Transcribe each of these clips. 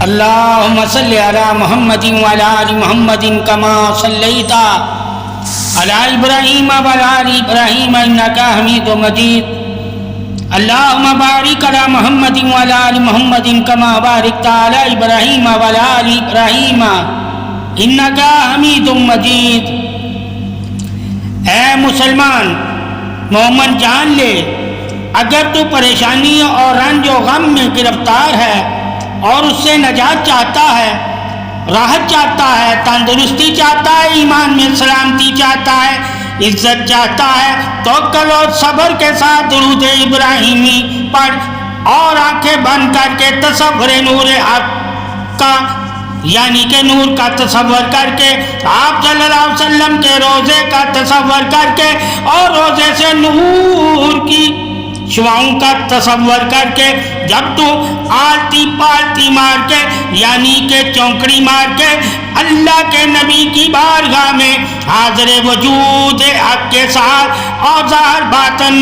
اللهم صل على محمد وعلى آل محمد كما صليت على إبراهيم وعلى آل إبراهيم إنك حميد مجيد. اللهم بارك على محمد وعلى آل محمد كما باركت على إبراهيم وعلى آل إبراهيم إنك حميد مجيد. اے مسلمان مومن جان لے، اگر تو پریشانی اور رنج و غم میں گرفتار ہے اور اس سے نجات چاہتا ہے، راحت چاہتا ہے، تندرستی چاہتا ہے، ایمان میں سلامتی چاہتا ہے، عزت چاہتا ہے، توکل اور صبر کے ساتھ درود ابراہیمی پڑھ اور آنکھیں بند کر کے تصور نور حق کا یعنی کہ نور کا تصور کر کے، آپ صلی اللہ علیہ وسلم کے روزے کا تصور کر کے اور روزے سے نور کی شعاؤں کا تصور کر کے، جب تو آلتی پالتی مار کے یعنی کہ چونکڑی مار کے اللہ کے نبی کی بارگاہ میں حاضر وجود حق کے ساتھ اور ظاہر باطن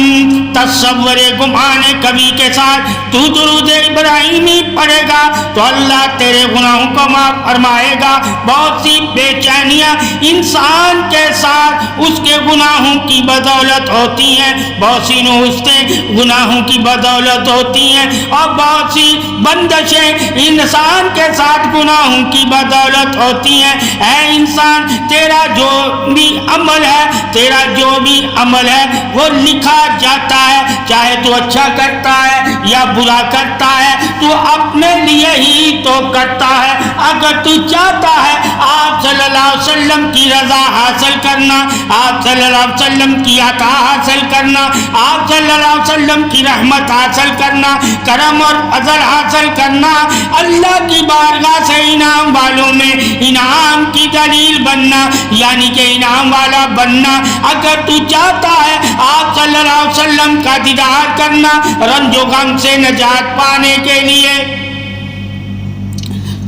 تصور گمان کبھی کے ساتھ تو درود ابراہیمی پڑھے گا تو اللہ تیرے گناہوں کو معاف فرمائے گا. بہت سی بے چینیاں انسان کے ساتھ اس کے گناہوں کی بدولت ہوتی ہیں، بہت سی نحوستیں گناہوں کی بدولت ہوتی ہیں، اور بہت سی بندشیں انسان کے ساتھ گناہوں کی بدولت ہوتی ہیں. اے انسان، تیرا جو بھی عمل ہے، تیرا جو بھی عمل ہے وہ لکھا جاتا ہے، چاہے تو اچھا کرتا ہے یا برا کرتا ہے، تو اپنے لیے ہی تو کرتا ہے. اگر تو چاہتا ہے آپ صلی اللہ علیہ وسلم کی رضا حاصل کرنا، آپ صلی اللہ علیہ وسلم کی عطا حاصل کرنا، آپ صلی اللہ علیہ وسلم کی رحمت حاصل کرنا، کرم اور فضل حاصل کرنا، اللہ کی بارگاہ سے انعام والوں میں انعام کی دلیل بننا یعنی کہ انعام والا بننا، اگر تو چاہتا ہے آپ صلی اللہ علیہ وسلم کا دیدار کرنا رنج و غم سے نجات پانے کے لیے،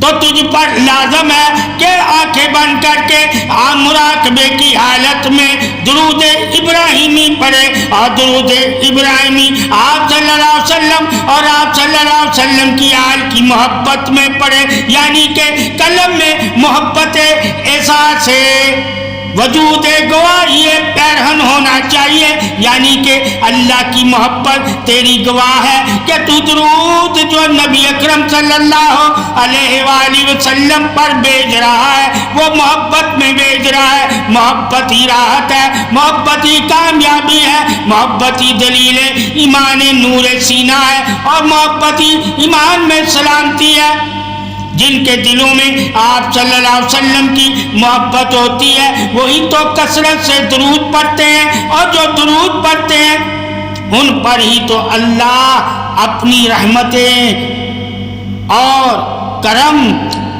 تو تجھ پر لازم ہے کہ آنکھیں بند کر کے مراقبے کی حالت میں درود ابراہیمی پڑھے. اور درود ابراہیمی آپ صلی اللہ علیہ وسلم اور آپ صلی اللہ علیہ وسلم کی آل کی محبت میں پڑھے، یعنی کہ قلب میں محبت احساس وجود گواہی پیرہن ہونا چاہیے، یعنی کہ اللہ کی محبت تیری گواہ ہے کہ تو درود جو نبی اکرم صلی اللہ علیہ وآلہ وسلم پر بھیج رہا ہے وہ محبت میں بھیج رہا ہے. محبت ہی راحت ہے، محبت ہی کامیابی ہے، محبت ہی دلیل ایمان نور سینہ ہے، اور محبت ہی ایمان میں سلامتی ہے. جن کے دلوں میں آپ صلی اللہ علیہ وسلم کی محبت ہوتی ہے وہی تو کثرت سے درود پڑھتے ہیں، اور جو درود پڑھتے ہیں ان پر ہی تو اللہ اپنی رحمتیں اور کرم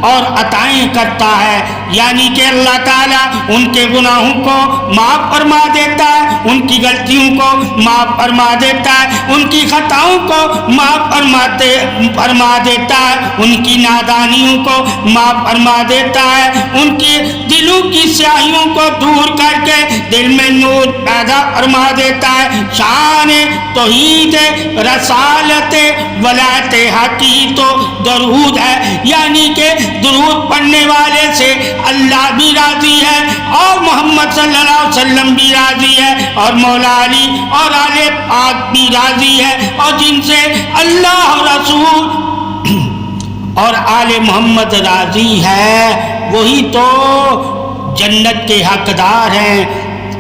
اور عطائیں کرتا ہے، یعنی کہ اللہ تعالیٰ ان کے گناہوں کو معاف فرما دیتا ہے، ان کی غلطیوں کو معاف فرما دیتا ہے، ان کی خطاؤں کو معاف فرما دیتا ہے، ان کی نادانیوں کو معاف فرما دیتا ہے، ان کی دلوں کی سیاہیوں کو دور کر کے دل میں نور پیدا فرما دیتا ہے. شان توحید رسالت ولایت حق کی تو درود ہے، یعنی کہ درود پڑھنے والے سے اللہ بھی راضی ہے اور محمد صلی اللہ علیہ وسلم بھی راضی ہے اور مولا علی اور آل پاک بھی راضی ہے، اور جن سے اللہ اور رسول اور آل محمد راضی ہے وہی تو جنت کے حقدار ہیں،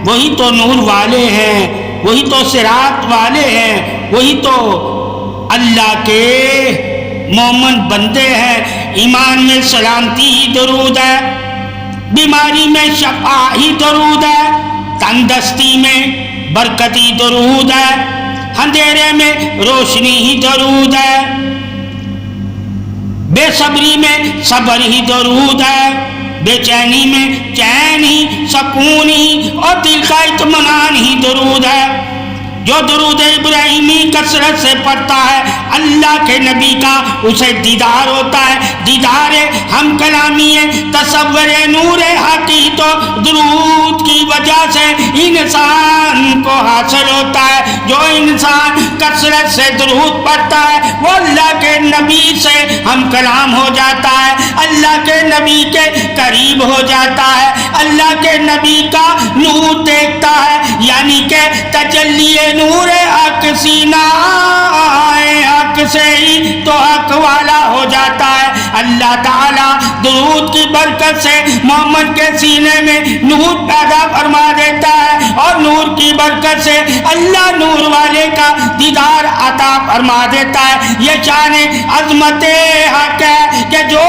وہی تو نور والے ہیں، وہی تو صراط والے ہیں، وہی تو اللہ کے مومن بندے ہیں. ایمان میں سلامتی ہی درود ہے، بیماری میں شفا ہی درود ہے، تندرستی میں برکت ہی درود ہے، اندھیرے میں روشنی ہی درود ہے، بے صبری میں صبر ہی درود ہے، بے چینی میں چین ہی، سکون ہی اور دل کا اطمینان ہی درود ہے. جو درود ابراہیمی کثرت سے پڑھتا ہے اللہ کے نبی کا اسے دیدار ہوتا ہے، دیدار ہم کلامی ہے، تصور نور حق ہی تو درود کی وجہ سے انسان کو حاصل ہوتا ہے۔ جو انسان کثرت سے درود پڑھتا ہے وہ اللہ کے نبی سے ہم کلام ہو جاتا ہے، اللہ کے نبی کے قریب ہو جاتا ہے، اللہ کے نبی کا نور دیکھتا ہے، یعنی کہ تجلی نور حق سینہ حق سے ہی تو حق والا ہو جاتا ہے۔ اللہ تعالیٰ درود کی برکت سے محمد کے سینے میں نور پیدا فرما دیتا ہے، اور نور کی برکت سے اللہ نور والے کا دیدار عطا فرما دیتا ہے۔ یہ شان عظمت حق ہے کہ جو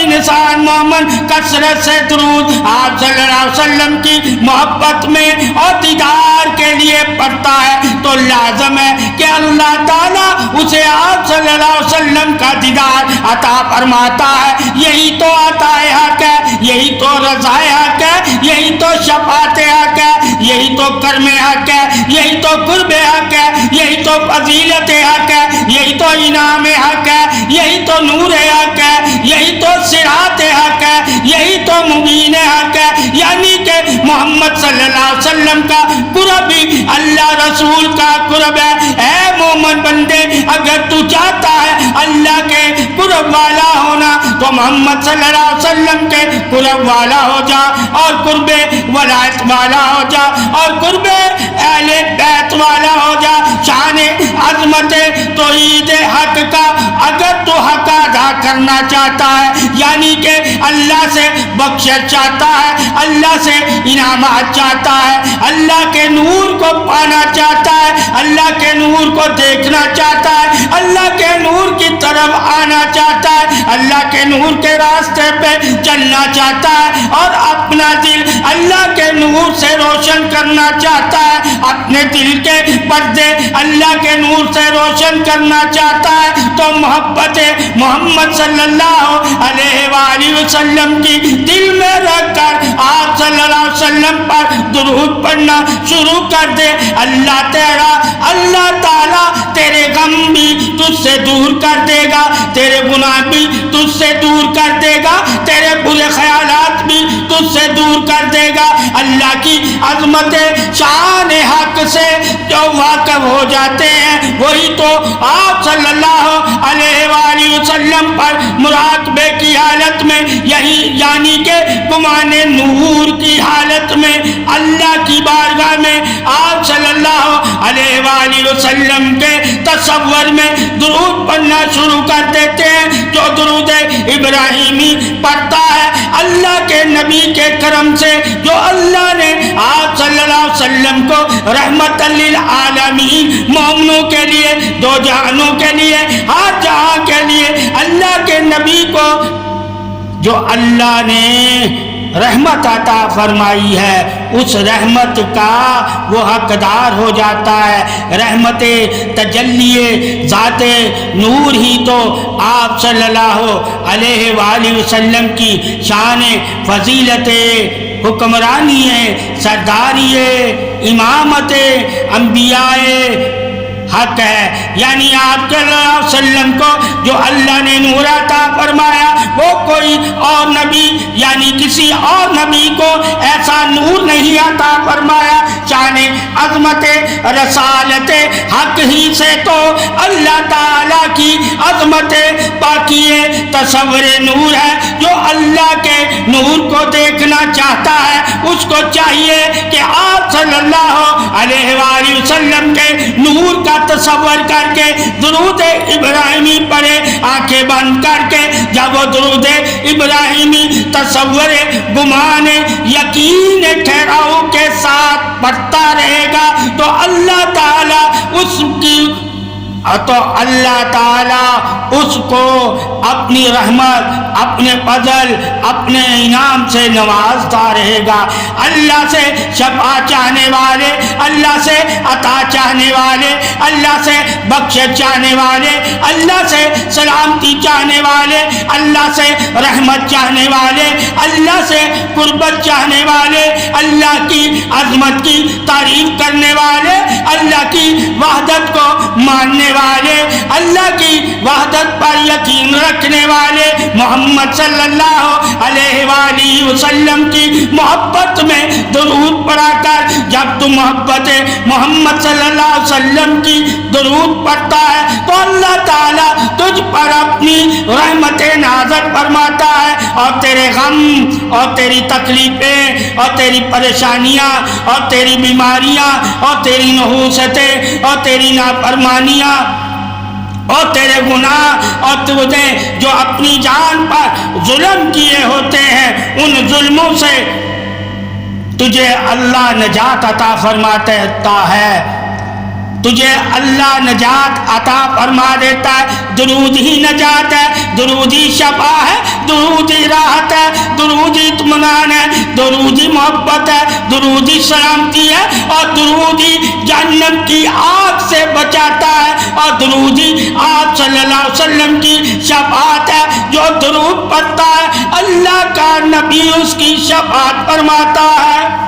انسان محمد کثرت سے درود آپ صلی اللہ علیہ وسلم کی محبت میں اور دیدار کے لیے پڑھتا ہے تو لازم ہے کہ اللہ تعالیٰ اسے آپ صلی اللہ علیہ وسلم کا دیدار عطا فرماتا ہے۔ یہی تو عطا حق ہے، یہی تو رضا حق ہے، یہی تو شفاعت حق ہے، یہی تو کرم حق ہے، یہی تو قرب حق ہے، یہی تو فضیلت حق ہے، یہی تو انعام حق ہے، یہی تو نور حق ہے، یہی تو صراط حق ہے، یہی تو مبین حق ہے۔ یعنی کہ محمد صلی اللہ علیہ وسلم کا قرب بھی اللہ رسول کا قرب ہے۔ اے مومن بندے، اگر تو چاہتا ہے اللہ کے قرب والا ہونا تو محمد صلی اللہ علیہ وسلم کے قرب والا ہو جا، اور قرب ولایت والا ہو جا، اور قرب اہل بیت والا ہو جا۔ شان عظمت توحید حق کا اگر تو حق ادا کرنا چاہتا ہے، یعنی کہ اللہ سے بخشش چاہتا ہے، اللہ سے انعامات چاہتا ہے، اللہ کے نور کو پانا چاہتا ہے، اللہ کے نور کو دیکھنا چاہتا ہے، اللہ کے نور کی طرف آنا چاہتا ہے، اللہ کے نور کے راستے پہ چلنا چاہتا ہے، اور اپنا دل اللہ کے نور سے روشن کرنا چاہتا ہے، اپنے دل کے پردے اللہ کے نور سے روشن کرنا چاہتا ہے، تو محبت محمد صلی اللہ علیہ وآلہ وسلم کی دل میں رکھ کر آپ صلی اللہ علیہ وسلم پر درود پڑھنا شروع کر دے۔ اللہ تعالیٰ تیرے غم بھی تجھ سے دور کر دے گا، تیرے گناہ بھی تجھ سے دور کر دے گا، تیرے برے خیالات بھی تجھ سے دور کر دے گا۔ اللہ کی عظمت شان حق سے جو واقف ہو جاتے ہیں وہی تو آپ صلی اللہ علیہ وآلہ وسلم پر مراقبے کی حالت میں، یہی یعنی کہ گمان نور کی حالت میں اللہ کی بارگاہ میں آپ صلی اللہ علیہ وآلہ وسلم کے تصور میں درود پڑھنا شروع کر دیتے ہیں۔ جو درود ابراہیمی پڑھتا ہے اللہ کے نبی کے کرم سے، جو اللہ نے آپ صلی اللہ علیہ وسلم کو رحمت للعالمین، مومنوں کے لیے، دو جہانوں کے لیے، ہر جہاں کے لیے، اللہ کے نبی کو جو اللہ نے رحمت عطا فرمائی ہے، اس رحمت کا وہ حقدار ہو جاتا ہے۔ رحمت تجلی ذات نور ہی تو آپ صلی اللہ علیہ وآلہ وسلم کی شان فضیلت حکمرانی ہے، سرداری ہے، امامت انبیاء حق ہے۔ یعنی آپ صلی اللہ علیہ وسلم کو جو اللہ نے نور عطا فرمایا وہ کوئی اور نبی یعنی کسی اور نبی کو ایسا نور نہیں عطا فرمایا۔ شان عظمت رسالت حق ہی سے تو اللہ تعالیٰ کی عظمت باقی تصور نور ہے۔ جو اللہ کے نور کو دیکھنا چاہتا ہے اس کو چاہیے کہ آپ صلی اللہ علیہ وآلہ وسلم کے نور کا تصور کر کے درود ابراہیمی پڑھے، آنکھیں بند کر کے۔ جب وہ درود ابراہیمی تصور گمان یقین ٹھہراؤ کے ساتھ پڑھتا رہے گا تو اللہ تعالیٰ اس کو اپنی رحمت، اپنے فضل، اپنے انعام سے نوازتا رہے گا۔ اللہ سے شفاعت چاہنے والے، اللہ سے عطا چاہنے والے، اللہ سے بخشش چاہنے والے، اللہ سے سلامتی چاہنے والے، اللہ سے رحمت چاہنے والے، اللہ سے قربت چاہنے والے، اللہ کی عظمت کی تعریف کرنے والے، اللہ کی وحدت کو ماننے والے، اللہ کی وحدت پر یقین رکھنے والے محمد صلی اللہ علیہ وآلہ وسلم کی محبت میں درود پڑھا کر. جب تو محبت محمد صلی اللہ علیہ وسلم کی درود پڑھتا ہے تو اللہ تعالیٰ تجھ پر اپنی رحمت نازل فرماتا ہے، اور تیرے غم اور تیری تکلیفیں اور تیری پریشانیاں اور تیری بیماریاں اور تیری نحوستیں اور تیری نافرمانیاں اور تیرے گناہ اور تجھے جو اپنی جان پر ظلم کیے ہوتے ہیں ان ظلموں سے تجھے اللہ نجات عطا فرماتا ہے. تجھے اللہ نجات عطا فرما دیتا ہے. درود ہی نجات ہے، درود ہی شفا ہے، درود ہی راحت ہے، درود ہی اطمینان ہے، درود ہی محبت ہے، درود ہی سلامتی ہے، اور درود ہی جہنم کی آگ سے بچاتا ہے، اور درود ہی آپ صلی اللہ علیہ وسلم کی شفاعت ہے. جو درود پڑھتا ہے اللہ کا نبی اس کی شفاعت فرماتا ہے.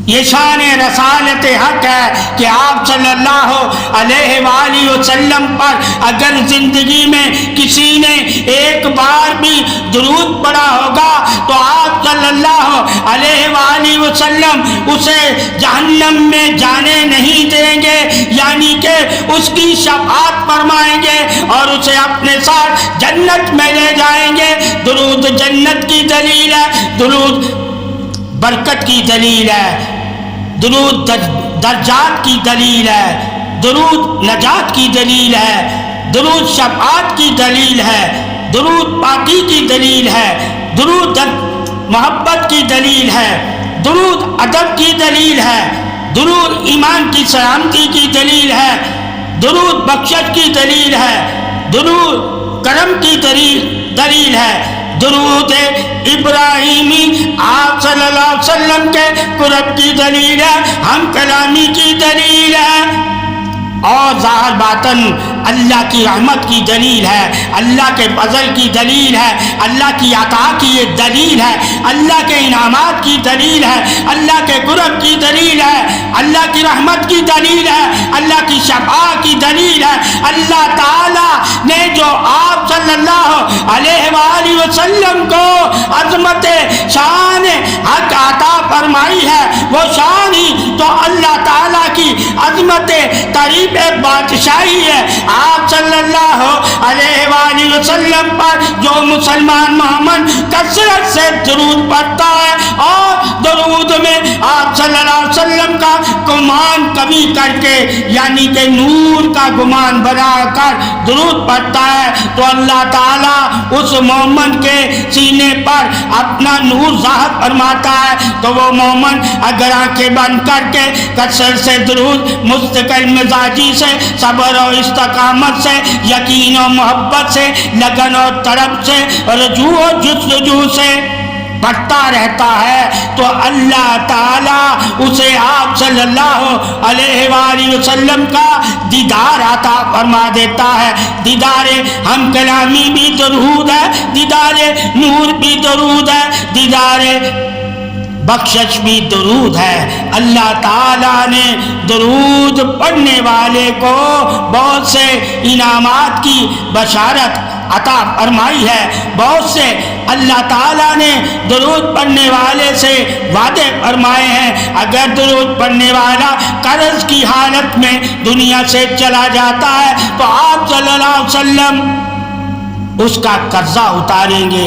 یہ شان رسالت حق ہے کہ آپ صلی اللہ علیہ وآلہ وسلم پر اگر زندگی میں کسی نے ایک بار بھی درود پڑھا ہوگا تو آپ صلی اللہ علیہ وآلہ وسلم اسے جہنم میں جانے نہیں دیں گے، یعنی کہ اس کی شفاعت فرمائیں گے اور اسے اپنے ساتھ جنت میں لے جائیں گے. درود جنت کی دلیل ہے، درود برکت کی دلیل ہے، درود درجات کی دلیل ہے، درود نجات کی دلیل ہے، درود شفاعت کی دلیل ہے، درود پاکی کی دلیل ہے، درود محبت کی دلیل ہے، درود ادب کی دلیل ہے، درود ایمان کی سلامتی کی دلیل ہے، درود بخشش کی دلیل ہے، درود کرم کی دلیل ہے، درود ابراہیمی آپ صلی اللہ علیہ وسلم کے قرب کی دلیل ہے، ہم کلامی کی دلیل ہے، اور ظاہر باطن اللہ کی رحمت کی دلیل ہے، اللہ کے فضل کی دلیل ہے، اللہ کی عطا کی یہ دلیل ہے، اللہ کے انعامات کی دلیل ہے، اللہ کے قرب کی دلیل ہے، اللہ کی رحمت کی دلیل ہے، اللہ کی شفاعت کی دلیل ہے. اللہ تعالیٰ نے جو آپ صلی اللہ علیہ وآلہ وسلم کو عظمت شان حق عطا فرمائی ہے، وہ شان ہی تو اللہ تعالیٰ کی عظمت تعریف بادشاہی ہے. آپ صلی اللہ علیہ وآلہ وسلم پر جو مسلمان محمد کثرت سے درود پڑھتا ہے اور درود میں آپ صلی اللہ علیہ وسلم کا گمان کبھی کر کے یعنی کہ نور کا گمان بنا کر درود پڑھتا ہے تو اللہ تعالیٰ اس مومن کے سینے پر اپنا نور ظاہر فرماتا ہے. تو وہ مومن اگر آنکھیں بند کر کے کثرت سے درود مستقل مزاجی سے صبر و استقامت سے یقین و محبت سے لگن اور طلب سے رجوع و جستجو سے پڑھتا رہتا ہے تو اللہ تعالیٰ اسے آپ صلی اللہ علیہ وآلہ وسلم کا دیدار عطا فرما دیتا ہے. دیدار ہم کلامی بھی درود ہے، دیدار نور بھی درود ہے، دیدار بخشش بھی درود ہے. اللہ تعالیٰ نے درود پڑھنے والے کو بہت سے انعامات کی بشارت عطا فرمائی ہے. بہت سے اللہ تعالیٰ نے درود پڑھنے والے سے وعدے فرمائے ہیں. اگر درود پڑھنے والا قرض کی حالت میں دنیا سے چلا جاتا ہے تو آپ صلی اللہ علیہ وسلم اس کا قرضہ اتاریں گے.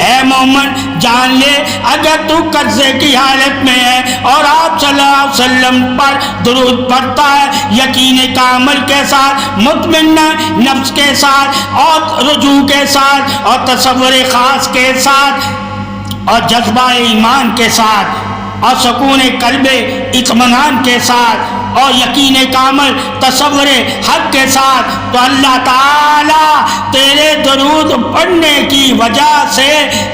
اے مومن جان لے اگر تو قرضے کی حالت میں ہے اور آپ صلی اللہ علیہ وسلم پر درود پڑھتا ہے یقین کامل کے ساتھ، مطمئن نفس کے ساتھ اور رجوع کے ساتھ اور تصور خاص کے ساتھ اور جذبہ ایمان کے ساتھ اور سکون قلب اطمینان کے ساتھ اور یقین کامل تصور حق کے ساتھ تو اللہ تعالیٰ تیرے درود پڑھنے کی وجہ سے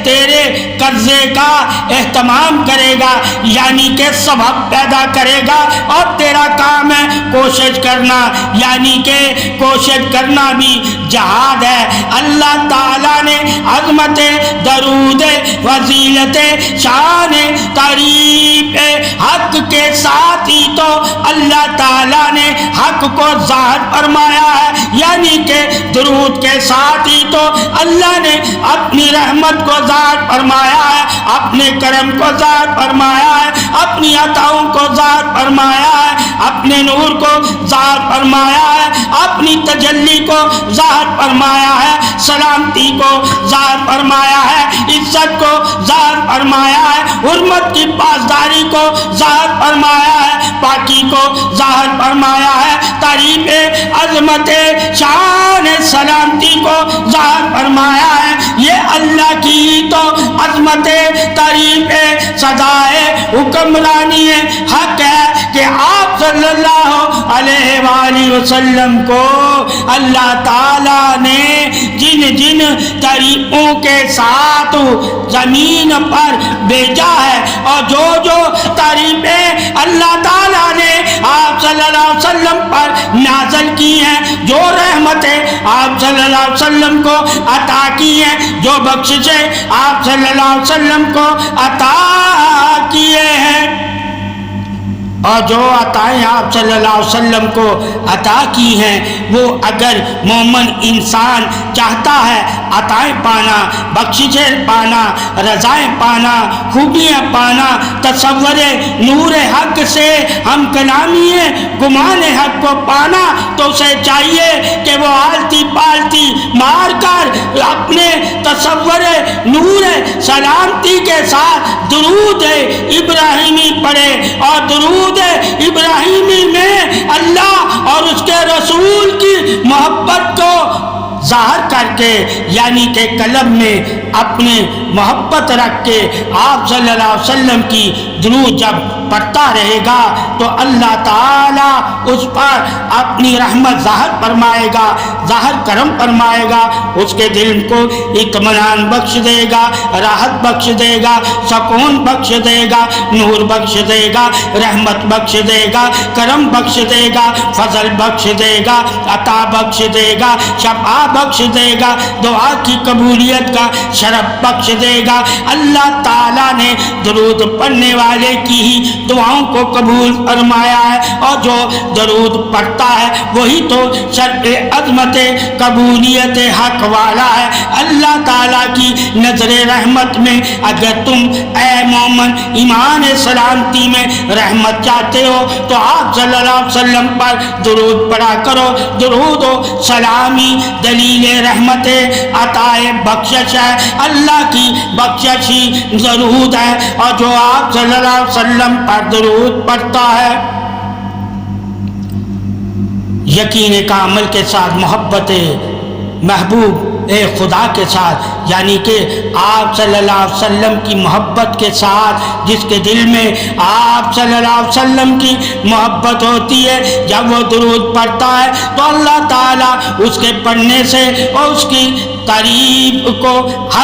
تیرے قرضے کا اہتمام کرے گا، یعنی کہ سبب پیدا کرے گا. اور تیرا کام ہے کوشش کرنا، یعنی کہ کوشش کرنا بھی جہاد ہے. اللہ تعالیٰ نے عظمت درود فضیلت شان تعریف حق کے ساتھ ہی تو اللہ اللہ تعالیٰ نے حق کو ظاہر فرمایا ہے، یعنی کہ درود کے ساتھ ہی تو اللہ نے اپنی رحمت کو ظاہر فرمایا ہے، اپنے کرم کو ظاہر فرمایا ہے، اپنی عطاؤں کو ظاہر فرمایا ہے، اپنے نور کو ظاہر فرمایا ہے، اپنی تجلی کو ظاہر فرمایا ہے، سلامتی کو ظاہر فرمایا ہے، عزت کو ظاہر فرمایا ہے، حرمت کی پاسداری کو ظاہر فرمایا ہے، پاکی کو ظاہر فرمایا ہے، تعریف عظمت شان سلامتی کو ظاہر فرمایا ہے۔ یہ اللہ کی تو عظمت تعریف سزائے حکمرانی حق ہے کہ آپ صلی اللہ علیہ وآلہ وسلم کو اللہ تعالیٰ نے جن جن طریقوں کے ساتھ زمین پر بھیجا ہے اور جو جو تعریفیں اللہ تعالیٰ نے آپ صلی اللہ علیہ وسلم پر نازل کی ہیں، جو رحمتیں آپ صلی اللہ علیہ وسلم کو عطا کی ہیں، جو بخششیں آپ صلی اللہ علیہ وسلم کو عطا کیے ہیں، اور جو عطائیں آپ صلی اللہ علیہ وسلم کو عطا کی ہیں، وہ اگر مومن انسان چاہتا ہے عطائیں پانا، بخششیں پانا، رضائیں پانا، خوبیاں پانا، تصور نور حق سے ہم کلامی گمان حق کو پانا، تو اسے چاہیے کہ وہ آلتی پالتی مار کر اپنے تصور نور سلامتی کے ساتھ درود ابراہیمی پڑھے، اور درود ابراہیمی میں اللہ اور اس کے رسول کی محبت کو ظاہر کر کے، یعنی کہ قلب میں اپنے محبت رکھ کے آپ صلی اللہ علیہ وسلم کی درود جب پڑھتا رہے گا تو اللہ تعالیٰ اس پر اپنی رحمت ظاہر فرمائے گا، ظاہر کرم فرمائے گا، اس کے دل کو اطمینان بخش دے گا، راحت بخش دے گا، سکون بخش دے گا، نور بخش دے گا، رحمت بخش دے گا، کرم بخش دے گا، فضل بخش دے گا، عطا بخش دے گا، شفا بخش دے گا، دعا کی قبولیت کا شرف بخش دے گا۔ اللہ تعالیٰ نے درود پڑھنے والے کی ہی دعاؤں کو قبول فرمایا ہے، اور جو درود پڑھتا ہے وہی تو شرف عظمت قبولیت حق والا ہے۔ اللہ تعالیٰ کی نظر رحمت میں اگر تم اے مومن ایمان سلامتی میں رحمت چاہتے ہو تو آپ صلی اللہ علیہ وسلم پر درود پڑھا کرو۔ درود و سلامی دلیل رحمت عطائے بخشش ہے، اللہ کی بخشش ہی درود ہے، اور جو آپ صلی اللہ علیہ وسلم پر درود پڑھتا ہے یقین کامل کے ساتھ محبت محبوب خدا کے ساتھ، یعنی کہ آپ صلی اللہ علیہ وسلم کی محبت کے ساتھ، جس کے دل میں آپ صلی اللہ علیہ وسلم کی محبت ہوتی ہے، جب وہ درود پڑھتا ہے تو اللہ تعالیٰ اس کے پڑھنے سے اور اس کی تعریف کو حق